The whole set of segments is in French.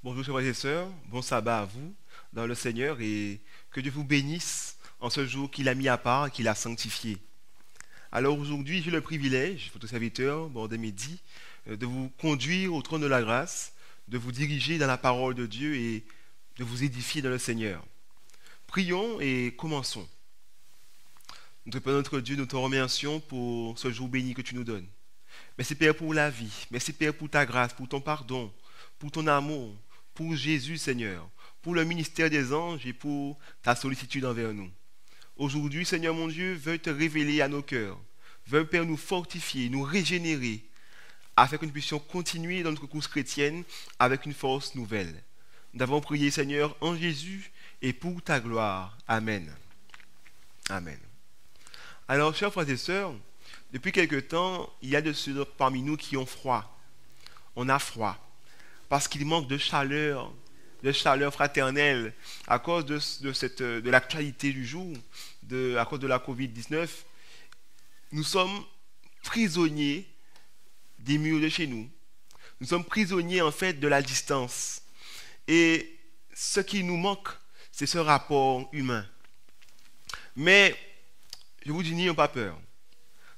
Bonjour chers frères et sœurs, bon sabbat à vous dans le Seigneur et que Dieu vous bénisse en ce jour qu'il a mis à part et qu'il a sanctifié. Alors aujourd'hui, j'ai le privilège, votre serviteur, bordé midi, de vous conduire au trône de la grâce, de vous diriger dans la parole de Dieu et de vous édifier dans le Seigneur. Prions et commençons. Notre Père, notre Dieu, nous te remercions pour ce jour béni que tu nous donnes. Merci Père pour la vie, merci Père pour ta grâce, pour ton pardon, pour ton amour, pour Jésus Seigneur, pour le ministère des anges et pour ta sollicitude envers nous. Aujourd'hui Seigneur mon Dieu, veuille te révéler à nos cœurs, veuille Père nous fortifier, nous régénérer, afin que nous puissions continuer dans notre course chrétienne avec une force nouvelle. Nous avons prié Seigneur en Jésus et pour ta gloire. Amen. Amen. Alors chers frères et sœurs, depuis quelque temps, il y a de ceux parmi nous qui ont froid. On a froid. Parce qu'il manque de chaleur fraternelle à cause de l'actualité du jour, à cause de la Covid-19. Nous sommes prisonniers des murs de chez nous. Nous sommes prisonniers en fait de la distance. Et ce qui nous manque, c'est ce rapport humain. Mais je vous dis, n'ayons pas peur.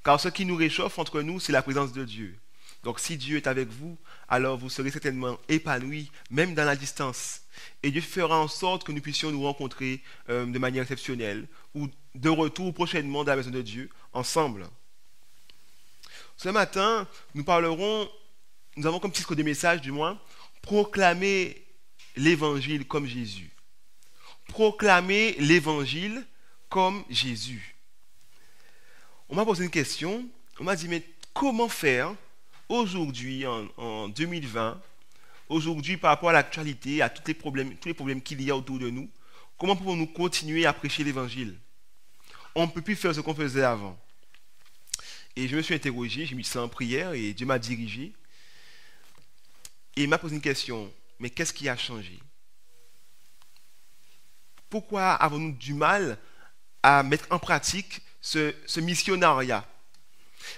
Car ce qui nous réchauffe entre nous, c'est la présence de Dieu. Donc si Dieu est avec vous, alors vous serez certainement épanouis, même dans la distance. Et Dieu fera en sorte que nous puissions nous rencontrer de manière exceptionnelle, ou de retour prochainement dans la maison de Dieu, ensemble. Ce matin, nous avons comme titre des messages du moins, proclamer l'évangile comme Jésus. Proclamer l'évangile comme Jésus. On m'a posé une question, on m'a dit, mais comment faire aujourd'hui, en 2020, aujourd'hui par rapport à l'actualité, à tous les problèmes qu'il y a autour de nous, comment pouvons-nous continuer à prêcher l'évangile? On ne peut plus faire ce qu'on faisait avant. Et je me suis interrogé, j'ai mis ça en prière et Dieu m'a dirigé. Et il m'a posé une question, mais qu'est-ce qui a changé? Pourquoi avons-nous du mal à mettre en pratique ce missionnariat?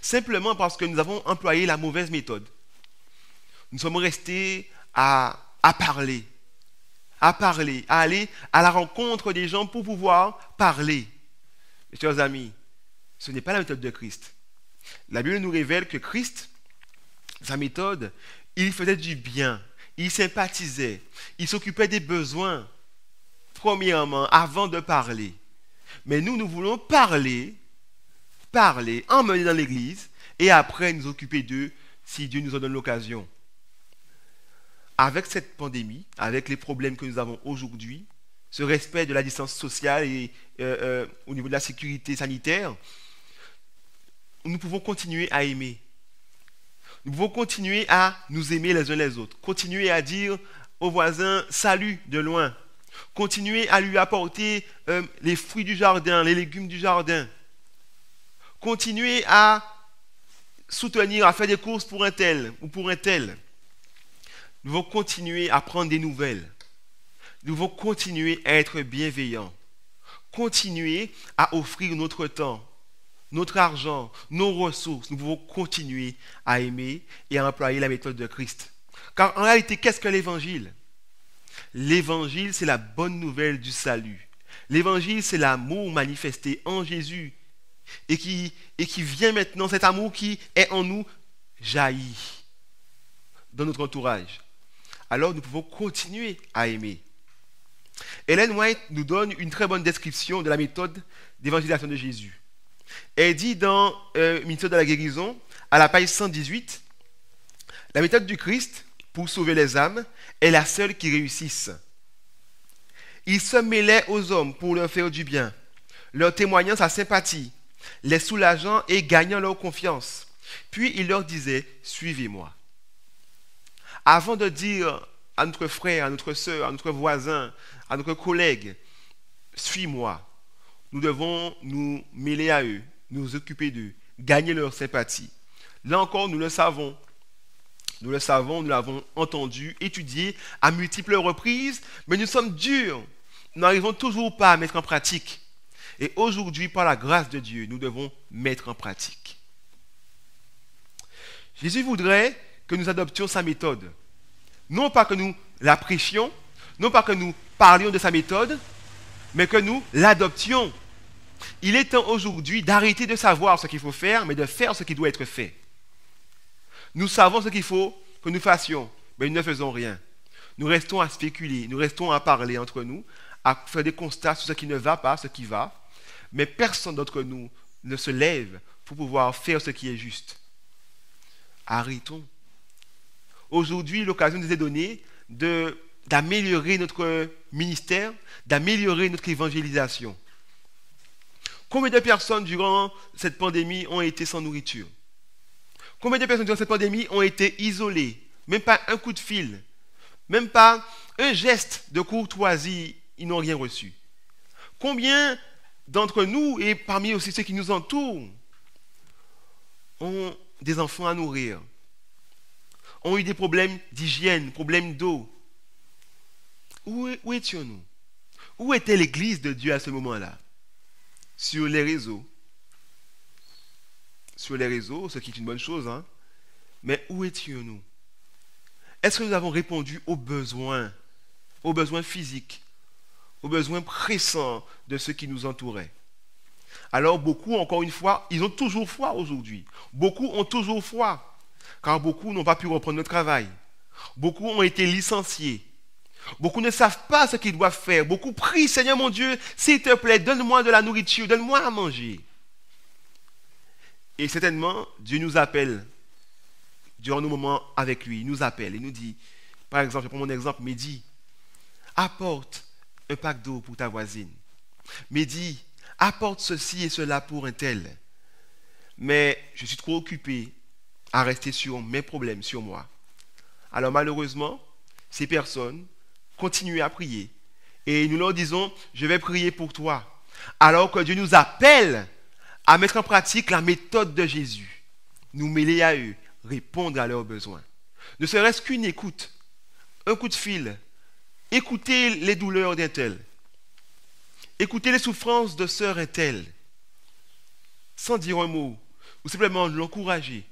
Simplement parce que nous avons employé la mauvaise méthode. Nous sommes restés à parler, à aller à la rencontre des gens pour pouvoir parler. Mes chers amis, ce n'est pas la méthode de Christ. La Bible nous révèle que Christ, sa méthode, il faisait du bien, il sympathisait, il s'occupait des besoins, premièrement, avant de parler. Mais nous voulons parler, emmener dans l'église, et après nous occuper d'eux si Dieu nous en donne l'occasion. Avec cette pandémie, avec les problèmes que nous avons aujourd'hui, ce respect de la distance sociale et au niveau de la sécurité sanitaire, nous pouvons continuer à aimer. Nous pouvons continuer à nous aimer les uns les autres. Continuer à dire au voisin salut de loin. Continuer à lui apporter les fruits du jardin, les légumes du jardin. Continuer à soutenir, à faire des courses pour un tel ou pour un tel. Nous devons continuer à prendre des nouvelles. Nous devons continuer à être bienveillants. Continuer à offrir notre temps, notre argent, nos ressources. Nous pouvons continuer à aimer et à employer la méthode de Christ. Car en réalité, qu'est-ce que l'évangile? L'évangile, c'est la bonne nouvelle du salut. L'évangile, c'est l'amour manifesté en Jésus et qui vient maintenant, cet amour qui est en nous, jaillit dans notre entourage. Alors nous pouvons continuer à aimer. Ellen White nous donne une très bonne description de la méthode d'évangélisation de Jésus. Elle dit dans Ministère de la guérison, à la page 118, la méthode du Christ pour sauver les âmes est la seule qui réussisse. Il se mêlait aux hommes pour leur faire du bien, leur témoignant sa sympathie, les soulageant et gagnant leur confiance. Puis il leur disait, suivez-moi. Avant de dire à notre frère, à notre soeur, à notre voisin, à notre collègue, suis-moi, nous devons nous mêler à eux, nous occuper d'eux, gagner leur sympathie. Là encore, nous le savons. Nous le savons, nous l'avons entendu, étudié à multiples reprises, mais nous sommes durs. Nous n'arrivons toujours pas à mettre en pratique. Et aujourd'hui, par la grâce de Dieu, nous devons mettre en pratique. Jésus voudrait que nous adoptions sa méthode. Non pas que nous la prêchions, non pas que nous parlions de sa méthode, mais que nous l'adoptions. Il est temps aujourd'hui d'arrêter de savoir ce qu'il faut faire, mais de faire ce qui doit être fait. Nous savons ce qu'il faut que nous fassions, mais nous ne faisons rien. Nous restons à spéculer, nous restons à parler entre nous, à faire des constats sur ce qui ne va pas, ce qui va, mais personne d'entre nous ne se lève pour pouvoir faire ce qui est juste. Arrêtons. Aujourd'hui, l'occasion nous est donnée d'améliorer notre ministère, d'améliorer notre évangélisation. Combien de personnes durant cette pandémie ont été sans nourriture? Combien de personnes durant cette pandémie ont été isolées? Même pas un coup de fil, même pas un geste de courtoisie, ils n'ont rien reçu. Combien d'entre nous, et parmi aussi ceux qui nous entourent, ont des enfants à nourrir, ont eu des problèmes d'hygiène, problèmes d'eau? Où étions-nous? Où était l'Église de Dieu à ce moment-là? Sur les réseaux. Sur les réseaux, ce qui est une bonne chose, hein? Mais où étions-nous? Est-ce que nous avons répondu aux besoins physiques, aux besoins pressants de ceux qui nous entouraient? Alors beaucoup, encore une fois, ils ont toujours foi aujourd'hui. Beaucoup ont toujours foi, car beaucoup n'ont pas pu reprendre le travail. Beaucoup ont été licenciés. Beaucoup ne savent pas ce qu'ils doivent faire. Beaucoup prient, Seigneur mon Dieu, s'il te plaît, donne-moi de la nourriture, donne-moi à manger. Et certainement, Dieu nous appelle, durant nos moments avec lui, il nous appelle et nous dit, par exemple, je prends mon exemple, Mehdi, apporte un pack d'eau pour ta voisine. Mehdi, apporte ceci et cela pour un tel. Mais je suis trop occupé à rester sur mes problèmes, sur moi. Alors malheureusement, ces personnes continuent à prier. Et nous leur disons, je vais prier pour toi. Alors que Dieu nous appelle à mettre en pratique la méthode de Jésus. Nous mêler à eux, répondre à leurs besoins. Ne serait-ce qu'une écoute, un coup de fil, écouter les douleurs d'un tel, écouter les souffrances de sœur un tel, sans dire un mot, ou simplement l'encourager,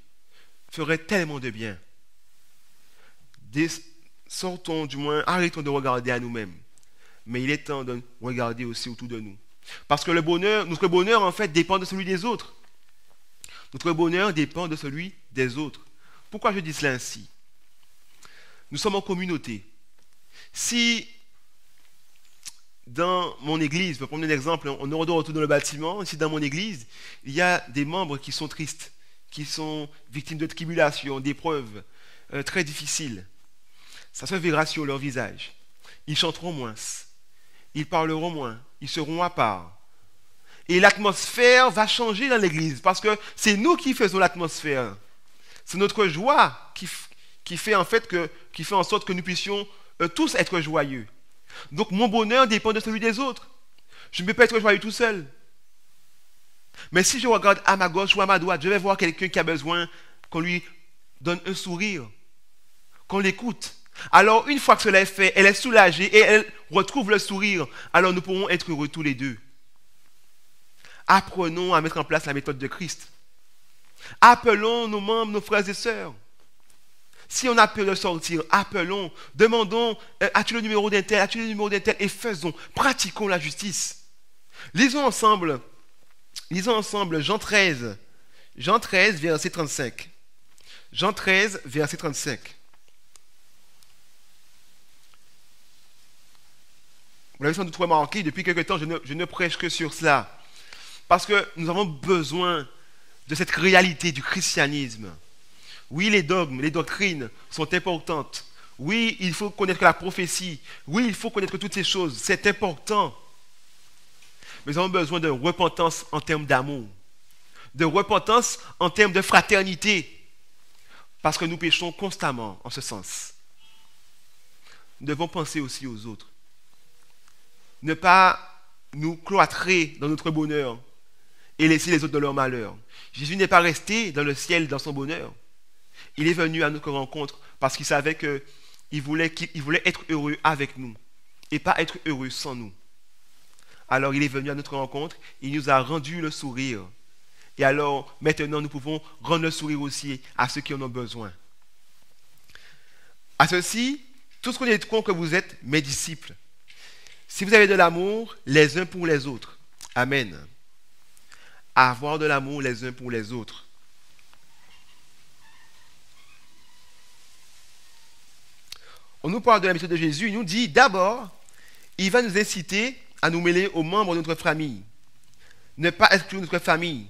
ferait tellement de bien. Sortons, du moins, arrêtons de regarder à nous-mêmes. Mais il est temps de regarder aussi autour de nous. Parce que notre bonheur, en fait, dépend de celui des autres. Notre bonheur dépend de celui des autres. Pourquoi je dis cela ainsi? Nous sommes en communauté. Si, dans mon église, je vais prendre un exemple, on est de retour dans le bâtiment, si dans mon église, il y a des membres qui sont tristes, qui sont victimes de tribulations, d'épreuves très difficiles, ça se verra sur leur visage. Ils chanteront moins, ils parleront moins, ils seront à part. Et l'atmosphère va changer dans l'église parce que c'est nous qui faisons l'atmosphère. C'est notre joie qui fait en sorte que nous puissions tous être joyeux. Donc mon bonheur dépend de celui des autres. Je ne peux pas être joyeux tout seul. Mais si je regarde à ma gauche ou à ma droite, je vais voir quelqu'un qui a besoin qu'on lui donne un sourire, qu'on l'écoute. Alors, une fois que cela est fait, elle est soulagée et elle retrouve le sourire. Alors, nous pourrons être heureux tous les deux. Apprenons à mettre en place la méthode de Christ. Appelons nos membres, nos frères et sœurs. Si on a peur de sortir, appelons, demandons, as-tu le numéro d'un tel, as-tu le numéro d'un tel, et faisons, pratiquons la justice. Lisons ensemble Jean 13, verset 35. Jean 13, verset 35. Vous l'avez sans doute remarqué, depuis quelque temps, je ne prêche que sur cela. Parce que nous avons besoin de cette réalité du christianisme. Oui, les dogmes, les doctrines sont importantes. Oui, il faut connaître la prophétie. Oui, il faut connaître toutes ces choses. C'est important. Mais nous avons besoin de repentance en termes d'amour. De repentance en termes de fraternité. Parce que nous péchons constamment en ce sens. Nous devons penser aussi aux autres. Ne pas nous cloîtrer dans notre bonheur et laisser les autres dans leur malheur. Jésus n'est pas resté dans le ciel dans son bonheur. Il est venu à notre rencontre parce qu'il savait qu'il voulait être heureux avec nous et pas être heureux sans nous. Alors il est venu à notre rencontre, il nous a rendu le sourire. Et alors maintenant nous pouvons rendre le sourire aussi à ceux qui en ont besoin. À ceci, Tous connaîtront que vous êtes mes disciples. Si vous avez de l'amour les uns pour les autres. Amen. Avoir de l'amour les uns pour les autres. On nous parle de la mission de Jésus. Il nous dit d'abord, il va nous inciter à nous mêler aux membres de notre famille. Ne pas exclure notre famille.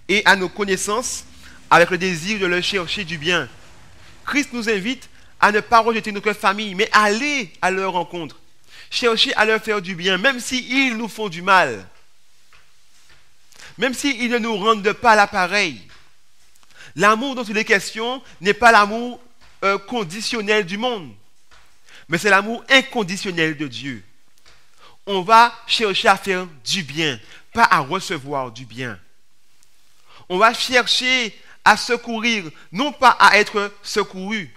Et à nos connaissances avec le désir de leur chercher du bien. Christ nous invite à ne pas rejeter notre famille, mais aller à leur rencontre. Chercher à leur faire du bien, même s'ils nous font du mal. Même s'ils ne nous rendent pas l'appareil. L'amour dont il est question n'est pas l'amour conditionnel du monde, mais c'est l'amour inconditionnel de Dieu. On va chercher à faire du bien, pas à recevoir du bien. On va chercher à secourir, non pas à être secouru.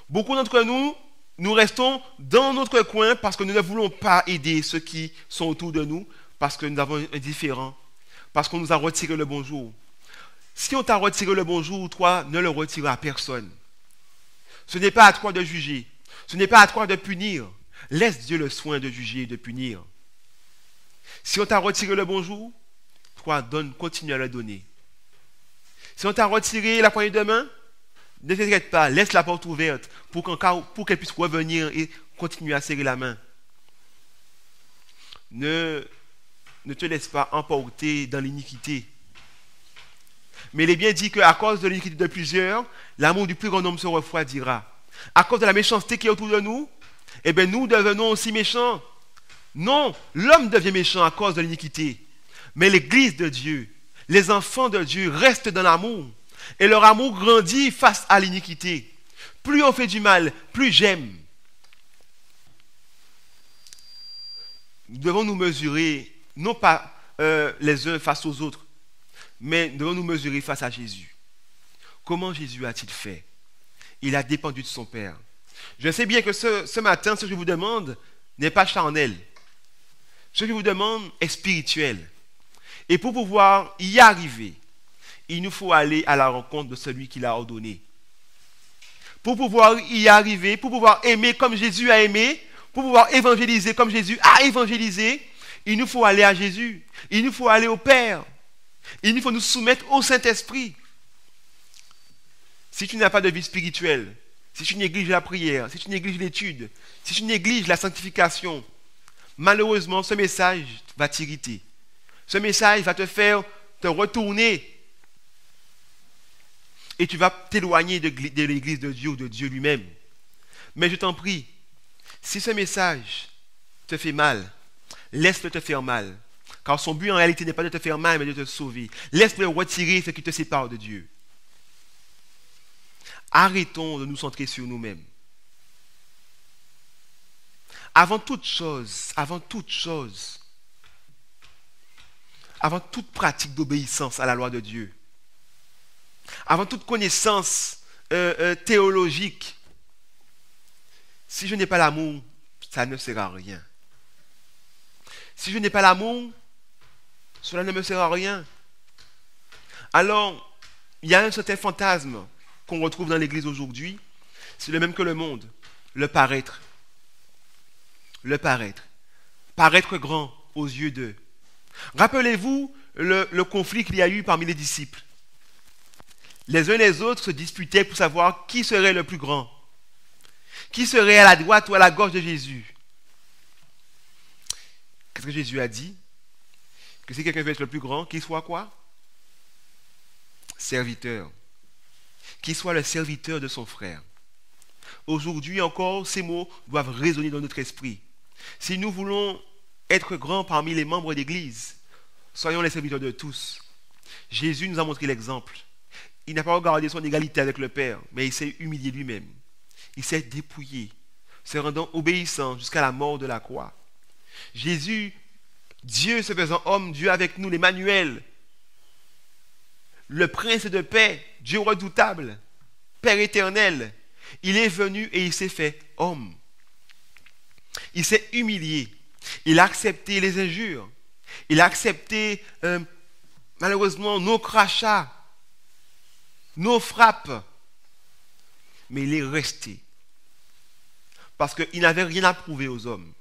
Beaucoup d'entre nous, nous restons dans notre coin parce que nous ne voulons pas aider ceux qui sont autour de nous, parce que nous avons un différend, parce qu'on nous a retiré le bonjour. Si on t'a retiré le bonjour, toi, ne le retire à personne. Ce n'est pas à toi de juger. Ce n'est pas à toi de punir. Laisse Dieu le soin de juger et de punir. Si on t'a retiré le bonjour, toi, continue à le donner. Si on t'a retiré la poignée de main, ne t'inquiète pas, laisse la porte ouverte pour qu'elle puisse revenir et continuer à serrer la main. Ne te laisse pas emporter dans l'iniquité. Mais il est bien dit qu'à cause de l'iniquité de plusieurs, l'amour du plus grand nombre se refroidira. À cause de la méchanceté qui est autour de nous, eh bien nous devenons aussi méchants. Non, l'homme devient méchant à cause de l'iniquité. Mais l'Église de Dieu, les enfants de Dieu restent dans l'amour. Et leur amour grandit face à l'iniquité. Plus on fait du mal, plus j'aime. Nous devons nous mesurer, non pas les uns face aux autres, mais nous devons nous mesurer face à Jésus. Comment Jésus a-t-il fait? Il a dépendu de son Père. Je sais bien que ce matin, ce que je vous demande n'est pas charnel. Ce que je vous demande est spirituel. Et pour pouvoir y arriver, il nous faut aller à la rencontre de celui qui l'a ordonné. Pour pouvoir y arriver, pour pouvoir aimer comme Jésus a aimé, pour pouvoir évangéliser comme Jésus a évangélisé, il nous faut aller à Jésus. Il nous faut aller au Père. Il nous faut nous soumettre au Saint-Esprit. Si tu n'as pas de vie spirituelle, si tu négliges la prière, si tu négliges l'étude, si tu négliges la sanctification, malheureusement, ce message va t'irriter. Ce message va te faire te retourner et tu vas t'éloigner de l'église de Dieu ou de Dieu lui-même. Mais je t'en prie, si ce message te fait mal, laisse-le te faire mal. Car son but en réalité n'est pas de te faire mal, mais de te sauver. Laisse-le retirer ce qui te sépare de Dieu. Arrêtons de nous centrer sur nous-mêmes. Avant toute chose, avant toute pratique d'obéissance à la loi de Dieu, avant toute connaissance théologique, si je n'ai pas l'amour, ça ne sert à rien. Si je n'ai pas l'amour, cela ne me sert à rien. Alors, il y a un certain fantasme qu'on retrouve dans l'Église aujourd'hui, c'est le même que le monde, le paraître. Le paraître. Paraître grand aux yeux d'eux. Rappelez-vous le conflit qu'il y a eu parmi les disciples. Les uns les autres se disputaient pour savoir qui serait le plus grand. Qui serait à la droite ou à la gauche de Jésus. Qu'est-ce que Jésus a dit? Que si quelqu'un veut être le plus grand, qu'il soit quoi? Serviteur. Qu'il soit le serviteur de son frère. Aujourd'hui encore, ces mots doivent résonner dans notre esprit. Si nous voulons être grands parmi les membres d'Église, soyons les serviteurs de tous. Jésus nous a montré l'exemple. Il n'a pas regardé son égalité avec le Père, mais il s'est humilié lui-même. Il s'est dépouillé, se rendant obéissant jusqu'à la mort de la croix. Jésus, Dieu se faisant homme, Dieu avec nous, l'Emmanuel, le prince de paix, Dieu redoutable, Père éternel, il est venu et il s'est fait homme. Il s'est humilié. Il a accepté les injures. Il a accepté, malheureusement, nos crachats, nos frappes. mais il est resté. Parce qu'il n'avait rien à prouver aux hommes.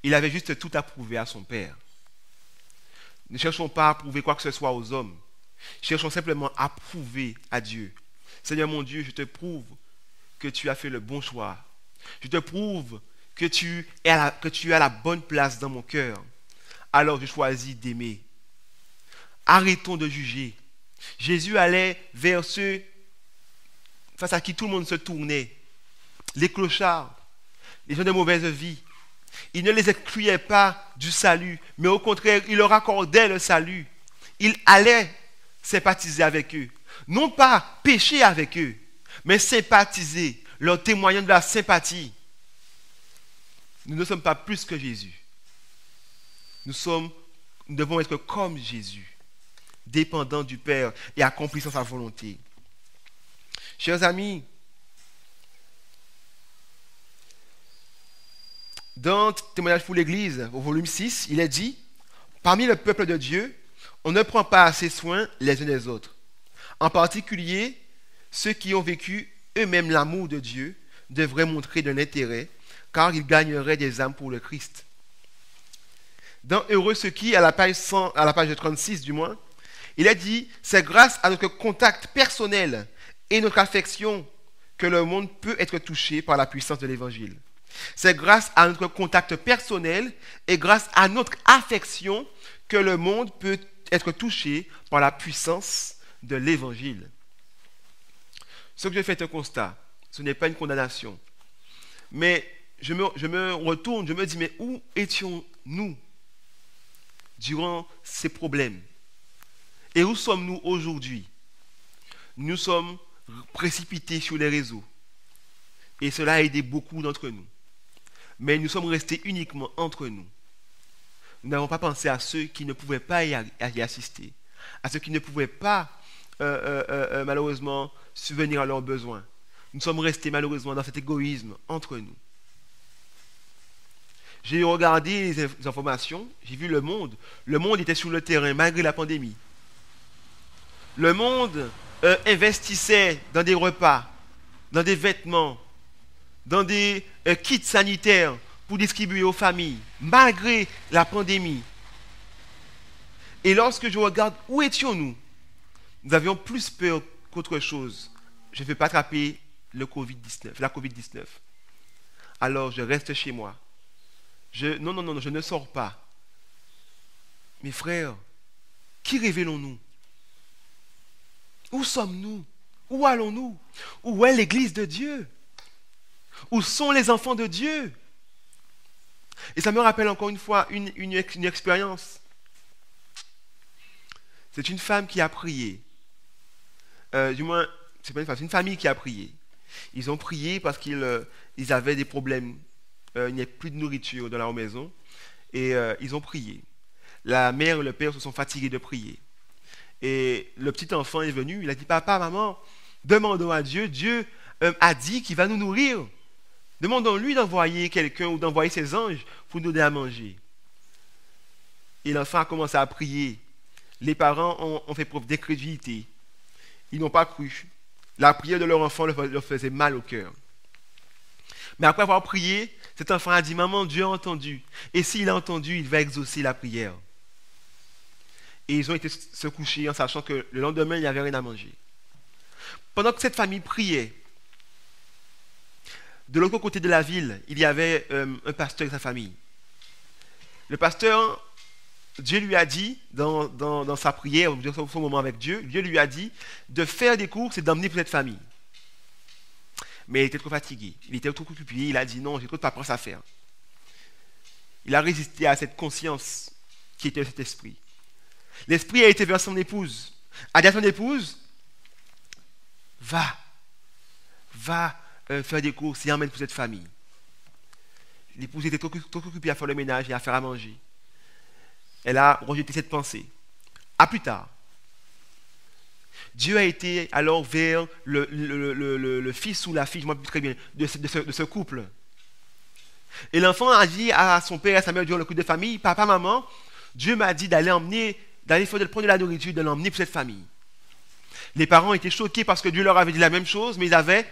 Il avait juste tout à prouver à son Père. Ne cherchons pas à prouver quoi que ce soit aux hommes. Cherchons simplement à prouver à Dieu. Seigneur mon Dieu, je te prouve que tu as fait le bon choix. Je te prouve que tu es à la bonne place dans mon cœur. Alors je choisis d'aimer. Arrêtons de juger. Jésus allait vers ceux face à qui tout le monde se tournait. Les clochards, les gens de mauvaise vie. Il ne les excluait pas du salut, mais au contraire, il leur accordait le salut. Il allait sympathiser avec eux. Non pas pécher avec eux, mais sympathiser, leur témoignant de la sympathie. Nous ne sommes pas plus que Jésus. Nous devons être comme Jésus, dépendants du Père et accomplissant sa volonté. Chers amis, dans Témoignage pour l'Église, au volume 6, il est dit, parmi le peuple de Dieu, on ne prend pas assez soin les uns des autres. En particulier, ceux qui ont vécu eux-mêmes l'amour de Dieu devraient montrer de l'intérêt, car ils gagneraient des âmes pour le Christ. Dans Heureux ceux qui, à la page 36 du moins, il est dit, c'est grâce à notre contact personnel et notre affection que le monde peut être touché par la puissance de l'Évangile. C'est grâce à notre contact personnel et grâce à notre affection que le monde peut être touché par la puissance de l'Évangile. Ce que je fais est un constat. Ce n'est pas une condamnation. Mais je me retourne, je me dis, mais où étions-nous durant ces problèmes? Et où sommes-nous aujourd'hui? Nous sommes précipités sur les réseaux. Et cela a aidé beaucoup d'entre nous. Mais nous sommes restés uniquement entre nous. Nous n'avons pas pensé à ceux qui ne pouvaient pas y assister, à ceux qui ne pouvaient pas, malheureusement, subvenir à leurs besoins. Nous sommes restés, malheureusement, dans cet égoïsme entre nous. J'ai regardé les informations, j'ai vu le monde. Le monde était sur le terrain malgré la pandémie. Le monde investissait dans des repas, dans des vêtements, dans des kits sanitaires pour distribuer aux familles, malgré la pandémie. Et lorsque je regarde où étions-nous, nous avions plus peur qu'autre chose. Je ne vais pas attraper la COVID-19. Alors je reste chez moi. Non, je ne sors pas. Mes frères, qui révélons-nous? Où sommes-nous? Où allons-nous? Où est l'Église de Dieu? Où sont les enfants de Dieu? Et ça me rappelle encore une fois une expérience. C'est une femme qui a prié. Du moins, c'est pas une femme, c'est une famille qui a prié. Ils ont prié parce qu'ils avaient des problèmes. Il n'y a plus de nourriture dans leur maison. Et ils ont prié. La mère et le père se sont fatigués de prier. Et le petit enfant est venu, il a dit, papa, maman, demandons à Dieu. Dieu a dit qu'il va nous nourrir. Demandons-lui d'envoyer quelqu'un ou d'envoyer ses anges pour nous donner à manger. Et l'enfant a commencé à prier. Les parents ont fait preuve d'incrédulité. Ils n'ont pas cru. La prière de leur enfant leur faisait mal au cœur. Mais après avoir prié, cet enfant a dit, maman, Dieu a entendu. Et s'il a entendu, il va exaucer la prière. Et ils ont été se coucher en sachant que le lendemain, il n'y avait rien à manger. Pendant que cette famille priait, de l'autre côté de la ville, il y avait un pasteur et sa famille. Le pasteur, Dieu lui a dit, dans sa prière, dans son moment avec Dieu, Dieu lui a dit de faire des courses et d'emmener pour cette famille. Mais il était trop fatigué, il était trop occupé, il a dit non, j'ai trop de paperasse à faire. Il a résisté à cette conscience qui était cet esprit. L'esprit a été vers son épouse, a dit à son épouse, va faire des courses et emmène pour cette famille. L'épouse était trop occupée à faire le ménage et à faire à manger. Elle a rejeté cette pensée. À plus tard. Dieu a été alors vers le fils ou la fille, je ne me rappelle plus très bien, de ce couple. Et l'enfant a dit à son père et à sa mère durant le coup de famille, papa, maman, Dieu m'a dit d'aller prendre de la nourriture, de l'emmener pour cette famille. Les parents étaient choqués parce que Dieu leur avait dit la même chose, mais ils avaient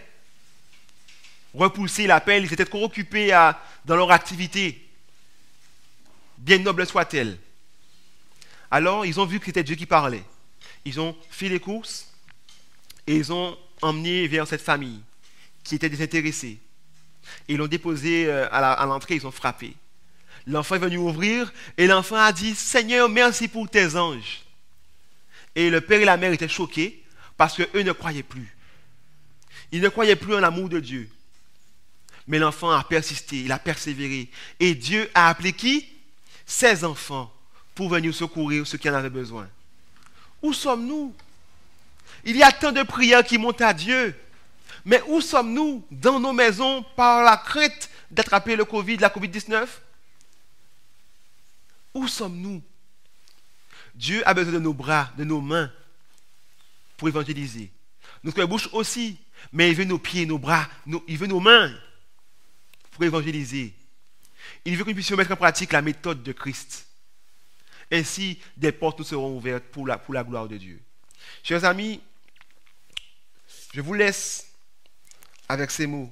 repoussé l'appel, ils étaient trop occupés dans leur activité, bien noble soit-elle. Alors, ils ont vu que c'était Dieu qui parlait. Ils ont fait les courses et ils ont emmené vers cette famille qui était désintéressée. Et ils l'ont déposé à l'entrée, ils ont frappé. L'enfant est venu ouvrir et l'enfant a dit « Seigneur, merci pour tes anges ». Et le père et la mère étaient choqués parce qu'eux ne croyaient plus. Ils ne croyaient plus en l'amour de Dieu. Mais l'enfant a persisté, il a persévéré. Et Dieu a appelé qui? Ses enfants pour venir secourir ceux qui en avaient besoin. Où sommes-nous? Il y a tant de prières qui montent à Dieu. Mais où sommes-nous dans nos maisons par la crainte d'attraper le Covid, la Covid-19? Où sommes-nous? Dieu a besoin de nos bras, de nos mains pour évangéliser. Notre bouche aussi, mais il veut nos pieds, nos bras, il veut nos mains pour évangéliser. Il veut que nous puissions mettre en pratique la méthode de Christ. Ainsi, des portes nous seront ouvertes pour la gloire de Dieu. Chers amis, je vous laisse avec ces mots.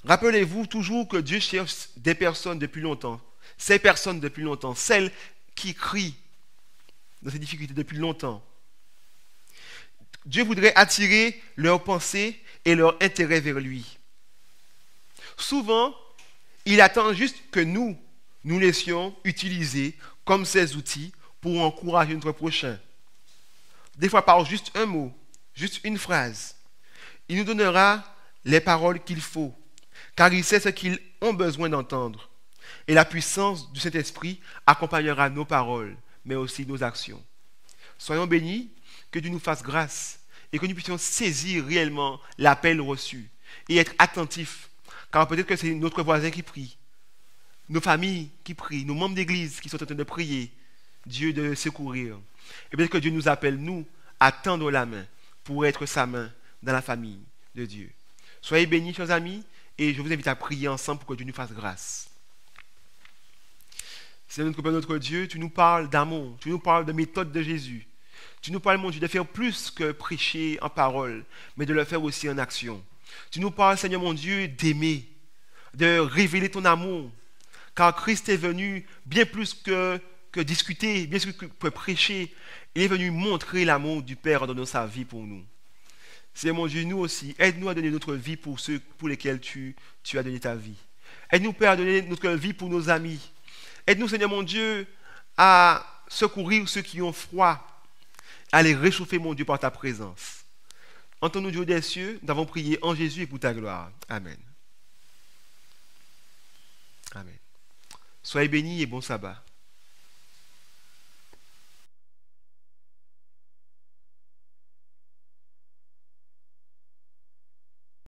Rappelez-vous toujours que Dieu cherche des personnes depuis longtemps. Ces personnes depuis longtemps. Celles qui crient dans ces difficultés depuis longtemps. Dieu voudrait attirer leurs pensées et leur intérêt vers lui. Souvent, il attend juste que nous laissions utiliser comme ces outils pour encourager notre prochain. Des fois par juste un mot, juste une phrase. Il nous donnera les paroles qu'il faut, car il sait ce qu'ils ont besoin d'entendre. Et la puissance du Saint-Esprit accompagnera nos paroles, mais aussi nos actions. Soyons bénis, que Dieu nous fasse grâce et que nous puissions saisir réellement l'appel reçu et être attentifs, car peut-être que c'est notre voisin qui prie, nos familles qui prient, nos membres d'église qui sont en train de prier, Dieu de secourir. Et peut-être que Dieu nous appelle, nous, à tendre la main pour être sa main dans la famille de Dieu. Soyez bénis, chers amis, et je vous invite à prier ensemble pour que Dieu nous fasse grâce. Seigneur notre Père, notre Dieu, tu nous parles d'amour, tu nous parles de méthode de Jésus. Tu nous parles, mon Dieu, de faire plus que prêcher en parole, mais de le faire aussi en action. Tu nous parles, Seigneur mon Dieu, d'aimer, de révéler ton amour, car Christ est venu bien plus que discuter, bien plus que prêcher. Il est venu montrer l'amour du Père en donnant sa vie pour nous. Seigneur mon Dieu, nous aussi, aide-nous à donner notre vie pour ceux pour lesquels tu as donné ta vie. Aide-nous, Père, à donner notre vie pour nos amis. Aide-nous, Seigneur mon Dieu, à secourir ceux qui ont froid, à les réchauffer, mon Dieu, par ta présence. Entends-nous, Dieu des cieux, nous avons prié en Jésus et pour ta gloire. Amen. Amen. Soyez bénis et bon sabbat.